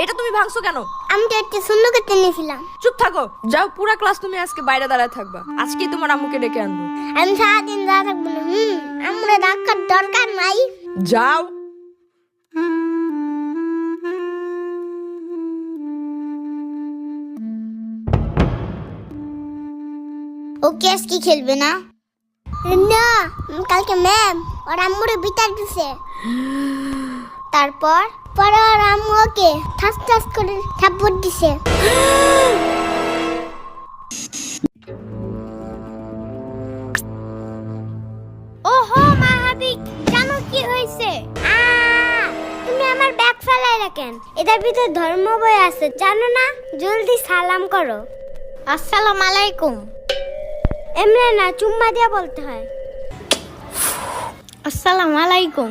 এটা তুমি ভাঙছো কেন? আমি তো একটু সুন্দর করতে নিয়েছিলাম। চুপ থাকো, যাও, পুরা ক্লাস তুমি আজকে বাইরে দাঁড়ায় থাকবা। আজকেই তোমার আম্মুকে ডেকে আনবো। আমি সারাদিন দাঁড়া থাকবো না। আমরা ডাকার দরকার নাই। যাও। ও কি আজকে খেলবে না? না, কালকে ম্যাম ওর আম্মুরে বিচার দিছে। তারপর পরে ওর আম্মু ওকে ঠাস ঠাস করে থাপ্পড় দিছে। ওহো মাহাদি, জানো কি হয়েছে? তুমি আমার ব্যাগ ফেলাই রাখেন। এটার ভিতরে ধর্ম বই আছে, জানো না? জলদি সালাম করো। আসসালামু আলাইকুম। এমনি না, চুম্মা দিয়ে বলতে হয়। আসসালামু আলাইকুম।